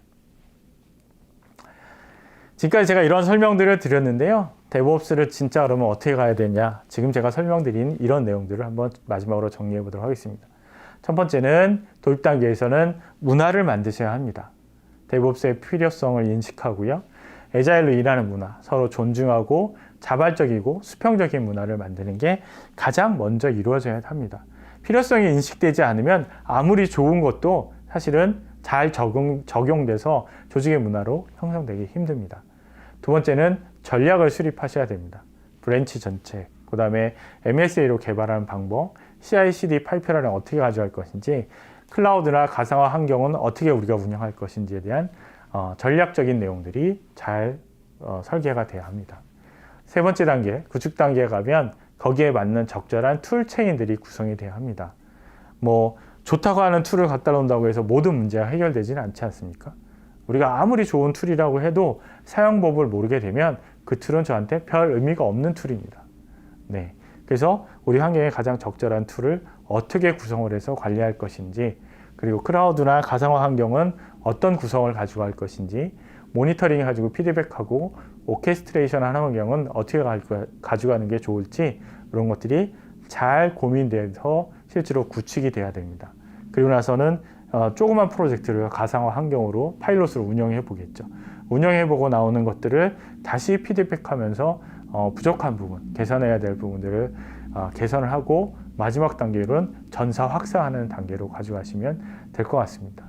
지금까지 제가 이런 설명들을 드렸는데요. 데브옵스를 진짜 그러면 어떻게 가야 되냐. 지금 제가 설명드린 이런 내용들을 한번 마지막으로 정리해 보도록 하겠습니다. 첫 번째는 도입 단계에서는 문화를 만드셔야 합니다. 데브옵스의 필요성을 인식하고요. 애자일로 일하는 문화, 서로 존중하고 자발적이고 수평적인 문화를 만드는 게 가장 먼저 이루어져야 합니다. 필요성이 인식되지 않으면 아무리 좋은 것도 사실은 잘 적용돼서 조직의 문화로 형성되기 힘듭니다. 두 번째는 전략을 수립하셔야 됩니다. 브랜치 전체, 그 다음에 MSA로 개발하는 방법, CI/CD 파이프라인을 어떻게 가져갈 것인지, 클라우드나 가상화 환경은 어떻게 우리가 운영할 것인지에 대한 전략적인 내용들이 잘 설계가 돼야 합니다. 세 번째 단계, 구축 단계에 가면 거기에 맞는 적절한 툴 체인들이 구성이 돼야 합니다. 뭐 좋다고 하는 툴을 갖다 놓는다고 해서 모든 문제가 해결되지는 않지 않습니까? 우리가 아무리 좋은 툴이라고 해도 사용법을 모르게 되면 그 툴은 저한테 별 의미가 없는 툴입니다. 네. 그래서 우리 환경에 가장 적절한 툴을 어떻게 구성을 해서 관리할 것인지, 그리고 클라우드나 가상화 환경은 어떤 구성을 가지고 갈 것인지, 모니터링 가지고 피드백하고 오케스트레이션 하는 환경은 어떻게 가져가는 게 좋을지, 이런 것들이 잘 고민돼서 실제로 구축이 돼야 됩니다. 그리고 나서는 조그만 프로젝트를 가상화 환경으로 파일럿으로 운영해 보겠죠. 운영해 보고 나오는 것들을 다시 피드백하면서 부족한 부분, 개선해야 될 부분들을 개선을 하고 마지막 단계로는 전사 확산하는 단계로 가져가시면 될 것 같습니다.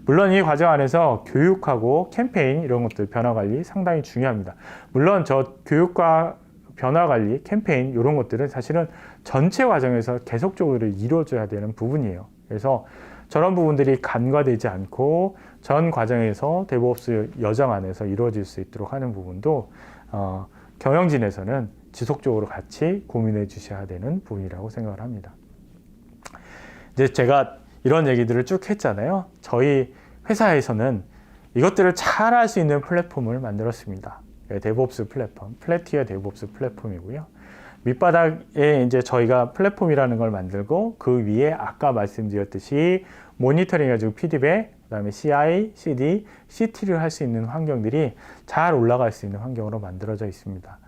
물론 이 과정 안에서 교육하고 캠페인 이런 것들 변화 관리 상당히 중요합니다. 물론 저 교육과 변화 관리, 캠페인 이런 것들은 사실은 전체 과정에서 계속적으로 이루어져야 되는 부분이에요. 그래서 저런 부분들이 간과되지 않고 전 과정에서 데브옵스 여정 안에서 이루어질 수 있도록 하는 부분도 경영진에서는 지속적으로 같이 고민해 주셔야 되는 부분이라고 생각을 합니다. 이제 제가 이런 얘기들을 쭉 했잖아요. 저희 회사에서는 이것들을 잘 할 수 있는 플랫폼을 만들었습니다. 데브옵스 플랫폼, 플래티어 데브옵스 플랫폼이고요. 밑바닥에 이제 저희가 플랫폼이라는 걸 만들고 그 위에 아까 말씀드렸듯이 모니터링 해가지고 피드백, 그다음에 CI, CD, CT를 할 수 있는 환경들이 잘 올라갈 수 있는 환경으로 만들어져 있습니다.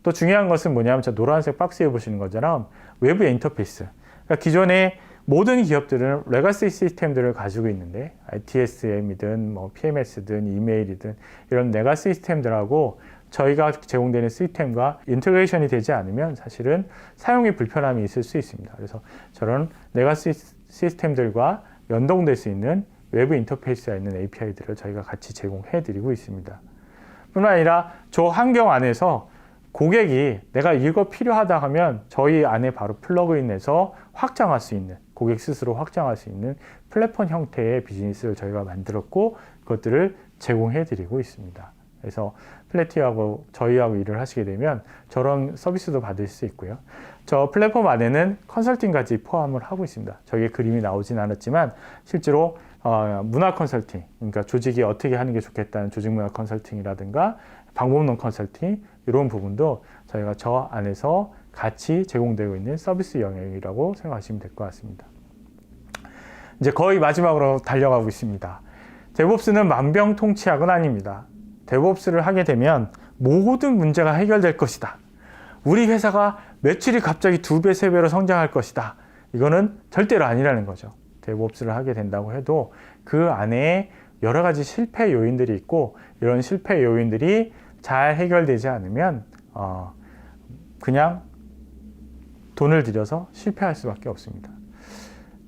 또 중요한 것은 뭐냐면 저 노란색 박스에 보시는 것처럼 외부 인터페이스. 그러니까 기존에 모든 기업들은 레가시 시스템들을 가지고 있는데 ITSM이든 뭐 PMS든 이메일이든 이런 레가시 시스템들하고 저희가 제공되는 시스템과 인테그레이션이 되지 않으면 사실은 사용에 불편함이 있을 수 있습니다. 그래서 저런 레가시 시스템들과 연동될 수 있는 외부 인터페이스가 있는 API들을 저희가 같이 제공해 드리고 있습니다. 뿐만 아니라 저 환경 안에서 고객이 내가 이거 필요하다 하면 저희 안에 바로 플러그인해서 확장할 수 있는, 고객 스스로 확장할 수 있는 플랫폼 형태의 비즈니스를 저희가 만들었고 그것들을 제공해 드리고 있습니다. 그래서 플래티하고 저희하고 일을 하시게 되면 저런 서비스도 받을 수 있고요. 저 플랫폼 안에는 컨설팅까지 포함을 하고 있습니다. 저게 그림이 나오진 않았지만 실제로 문화 컨설팅, 그러니까 조직이 어떻게 하는 게 좋겠다는 조직 문화 컨설팅이라든가 방법론 컨설팅 이런 부분도 저희가 저 안에서 같이 제공되고 있는 서비스 영역이라고 생각하시면 될 것 같습니다. 이제 거의 마지막으로 달려가고 있습니다. 데브옵스는 만병통치약은 아닙니다. 데브옵스를 하게 되면 모든 문제가 해결될 것이다. 우리 회사가 매출이 갑자기 2배, 3배로 성장할 것이다. 이거는 절대로 아니라는 거죠. 데브옵스를 하게 된다고 해도 그 안에 여러 가지 실패 요인들이 있고 이런 실패 요인들이 잘 해결되지 않으면 그냥 돈을 들여서 실패할 수밖에 없습니다.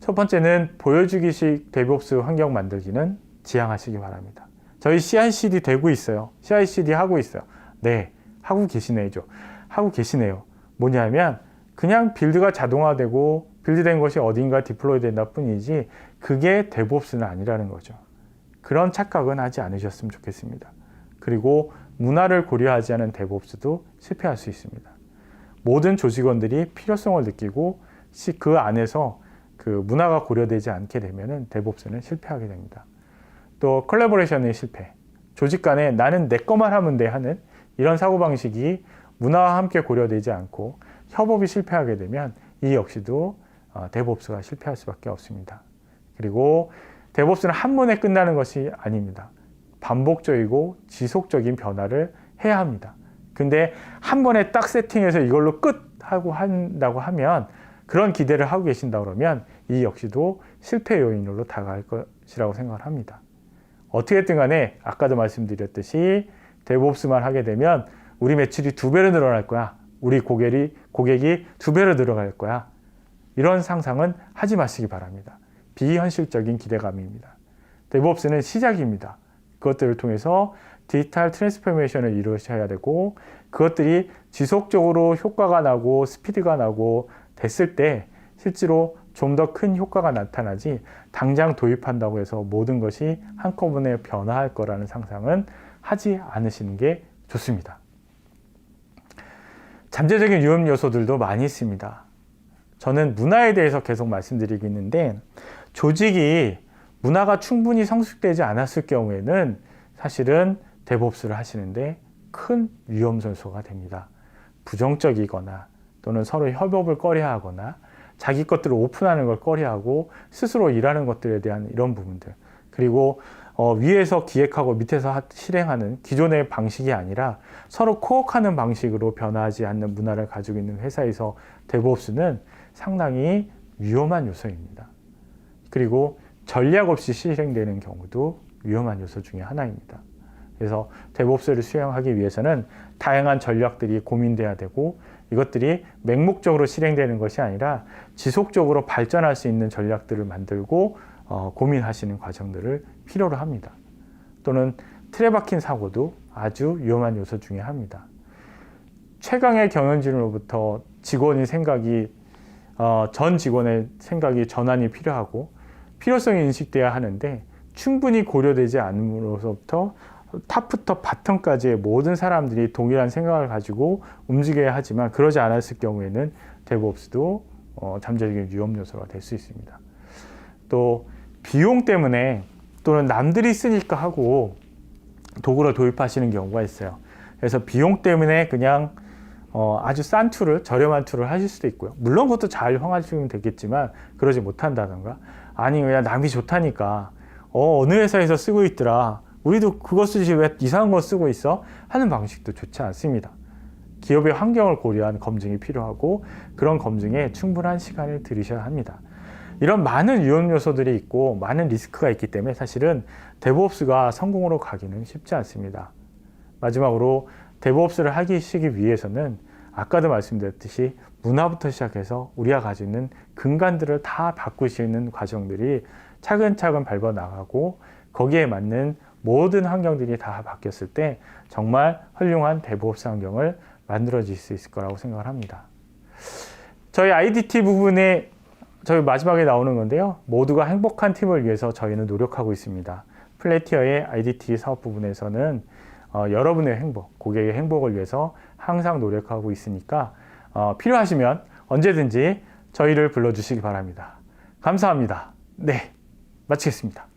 첫 번째는 보여주기식 데브옵스 환경 만들기는 지양하시기 바랍니다. 저희 CI/CD 되고 있어요. CI/CD 하고 있어요. 네, 하고 계시네요. 하고 계시네요. 뭐냐면 그냥 빌드가 자동화되고 빌드된 것이 어딘가 디플로이 된다 뿐이지 그게 데브옵스는 아니라는 거죠. 그런 착각은 하지 않으셨으면 좋겠습니다. 그리고 문화를 고려하지 않은 데브옵스도 실패할 수 있습니다. 모든 조직원들이 필요성을 느끼고 그 안에서 그 문화가 고려되지 않게 되면 데브옵스는 실패하게 됩니다. 또 컬래버레이션의 실패, 조직 간에 나는 내 것만 하면 돼 하는 이런 사고방식이 문화와 함께 고려되지 않고 협업이 실패하게 되면 이 역시도 데브옵스가 실패할 수밖에 없습니다. 그리고 데브옵스는 한 번에 끝나는 것이 아닙니다. 반복적이고 지속적인 변화를 해야 합니다. 근데 한 번에 딱 세팅해서 이걸로 끝 하고 한다고 하면 그런 기대를 하고 계신다 그러면 이 역시도 실패 요인으로 다가갈 것이라고 생각을 합니다. 어떻게든 간에 아까도 말씀드렸듯이 데브옵스만 하게 되면 우리 매출이 2배로 늘어날 거야. 우리 고객이 2배로 늘어날 거야. 이런 상상은 하지 마시기 바랍니다. 비현실적인 기대감입니다. 데브옵스는 시작입니다. 그것들을 통해서 디지털 트랜스포메이션을 이루셔야 되고 그것들이 지속적으로 효과가 나고 스피드가 나고 됐을 때 실제로 좀 더 큰 효과가 나타나지 당장 도입한다고 해서 모든 것이 한꺼번에 변화할 거라는 상상은 하지 않으시는 게 좋습니다. 잠재적인 위험 요소들도 많이 있습니다. 저는 문화에 대해서 계속 말씀드리고 있는데 조직이 문화가 충분히 성숙되지 않았을 경우에는 사실은 데브옵스를 하시는데 큰 위험 요소가 됩니다. 부정적이거나 또는 서로 협업을 꺼려하거나 자기 것들을 오픈하는 걸 꺼려하고 스스로 일하는 것들에 대한 이런 부분들 그리고 위에서 기획하고 밑에서 실행하는 기존의 방식이 아니라 서로 코어하는 방식으로 변화하지 않는 문화를 가지고 있는 회사에서 데브옵스는 상당히 위험한 요소입니다. 그리고 전략 없이 실행되는 경우도 위험한 요소 중에 하나입니다. 그래서 데브옵스를 수행하기 위해서는 다양한 전략들이 고민돼야 되고 이것들이 맹목적으로 실행되는 것이 아니라 지속적으로 발전할 수 있는 전략들을 만들고 고민하시는 과정들을 필요로 합니다. 또는 틀에 박힌 사고도 아주 위험한 요소 중에 하나입니다. 최강의 경영진으로부터 직원의 생각이 전 직원의 생각이 전환이 필요하고 필요성이 인식돼야 하는데 충분히 고려되지 않음으로부터 탑부터 바텀까지의 모든 사람들이 동일한 생각을 가지고 움직여야 하지만 그러지 않았을 경우에는 데브옵스도 잠재적인 위험 요소가 될 수 있습니다. 또 비용 때문에 또는 남들이 쓰니까 하고 도구를 도입하시는 경우가 있어요. 그래서 비용 때문에 그냥 아주 싼 툴을 저렴한 툴을 하실 수도 있고요. 물론 그것도 잘 활용하시면 되겠지만 그러지 못한다던가 아니 그냥 남이 좋다니까 어느 회사에서 쓰고 있더라. 우리도 그거 쓰지 왜 이상한 거 쓰고 있어? 하는 방식도 좋지 않습니다. 기업의 환경을 고려한 검증이 필요하고 그런 검증에 충분한 시간을 들이셔야 합니다. 이런 많은 위험 요소들이 있고 많은 리스크가 있기 때문에 사실은 데브옵스가 성공으로 가기는 쉽지 않습니다. 마지막으로 데브옵스를 하시기 위해서는 아까도 말씀드렸듯이 문화부터 시작해서 우리가 가지고 있는 근간들을 다 바꾸시는 과정들이 차근차근 밟아 나가고 거기에 맞는 모든 환경들이 다 바뀌었을 때 정말 훌륭한 데브옵스 환경을 만들어질 수 있을 거라고 생각을 합니다. 저희 IDT 부분에 저희 마지막에 나오는 건데요. 모두가 행복한 팀을 위해서 저희는 노력하고 있습니다. 플래티어의 IDT 사업 부분에서는 여러분의 행복, 고객의 행복을 위해서 항상 노력하고 있으니까 필요하시면 언제든지 저희를 불러주시기 바랍니다. 감사합니다. 네, 마치겠습니다.